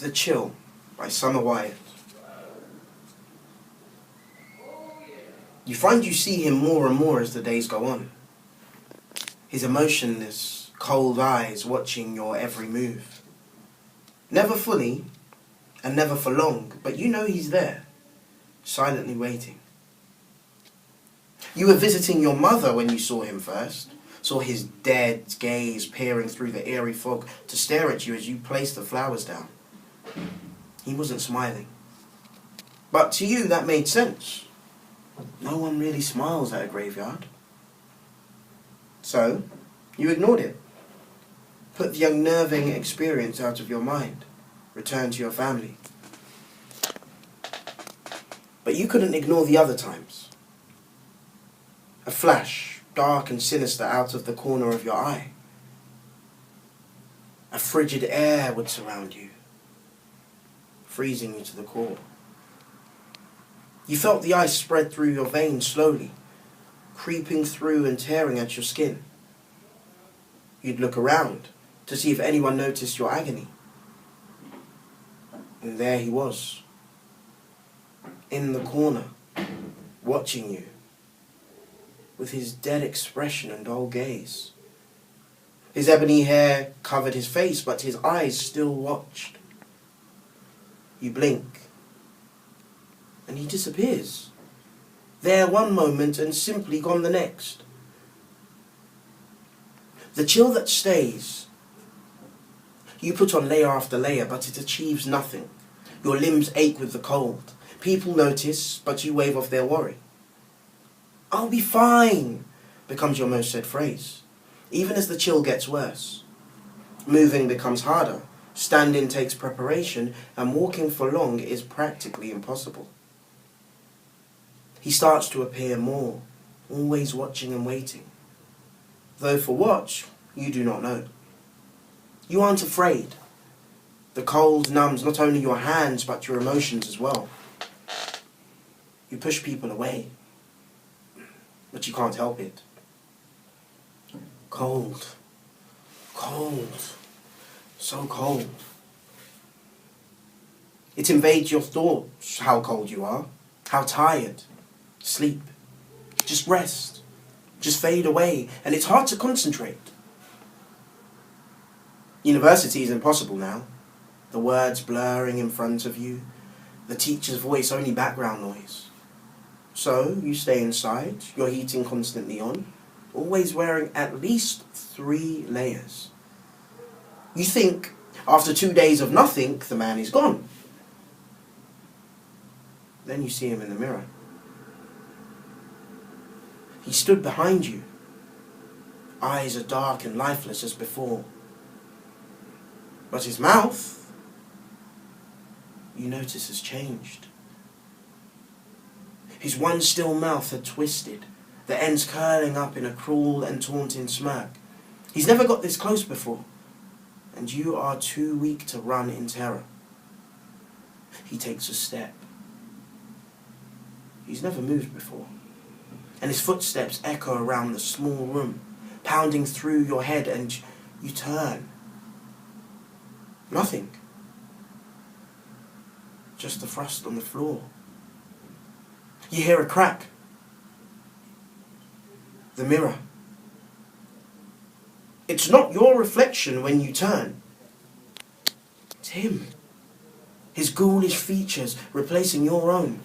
The Chill by Wyatt. You find you see him more and more as the days go on. His emotionless, cold eyes watching your every move. Never fully, and never for long, but you know he's there, silently waiting. You were visiting your mother when you saw him first, saw his dead gaze peering through the eerie fog to stare at you as you placed the flowers down. He wasn't smiling. But to you that made sense. No one really smiles at a graveyard. So, you ignored it. Put the unnerving experience out of your mind. Returned to your family. But you couldn't ignore the other times. A flash, dark and sinister out of the corner of your eye. A frigid air would surround you, freezing you to the core. You felt the ice spread through your veins slowly, creeping through and tearing at your skin. You'd look around to see if anyone noticed your agony. And there he was, in the corner, watching you, with his dead expression and dull gaze. His ebony hair covered his face, but his eyes still watched. You blink, and he disappears. There one moment and simply gone the next. The chill that stays. You put on layer after layer, but it achieves nothing. Your limbs ache with the cold. People notice, but you wave off their worry. "I'll be fine," becomes your most said phrase, even as the chill gets worse. Moving becomes harder. Standing takes preparation, and walking for long is practically impossible. He starts to appear more, always watching and waiting. Though for what, you do not know. You aren't afraid. The cold numbs not only your hands, but your emotions as well. You push people away, but you can't help it. Cold, cold, so cold. It invades your thoughts, how cold you are, how tired. Sleep, just rest, just fade away, and it's hard to concentrate. University is impossible now. The words blurring in front of you, the teacher's voice only background noise. So you stay inside, your heating constantly on, always wearing at least 3 layers. You think, after 2 days of nothing, the man is gone. Then you see him in the mirror. He stood behind you. Eyes are dark and lifeless as before. But his mouth, you notice, has changed. His one still mouth had twisted, the ends curling up in a cruel and taunting smirk. He's never got this close before, and you are too weak to run in terror. He takes a step. He's never moved before, and his footsteps echo around the small room, pounding through your head, and you turn. Nothing. Just the frost on the floor. You hear a crack. The mirror. It's not your reflection when you turn. It's him. His ghoulish features replacing your own.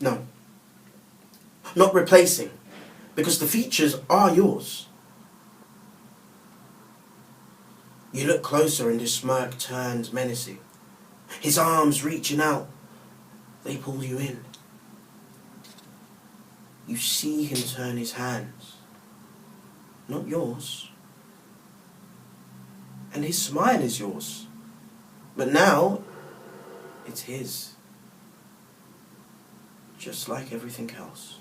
No. Not replacing, because the features are yours. You look closer and his smirk turns menacing. His arms reaching out, they pull you in. You see him turn his hands, not yours. And his smile is yours, but now it's his, just like everything else.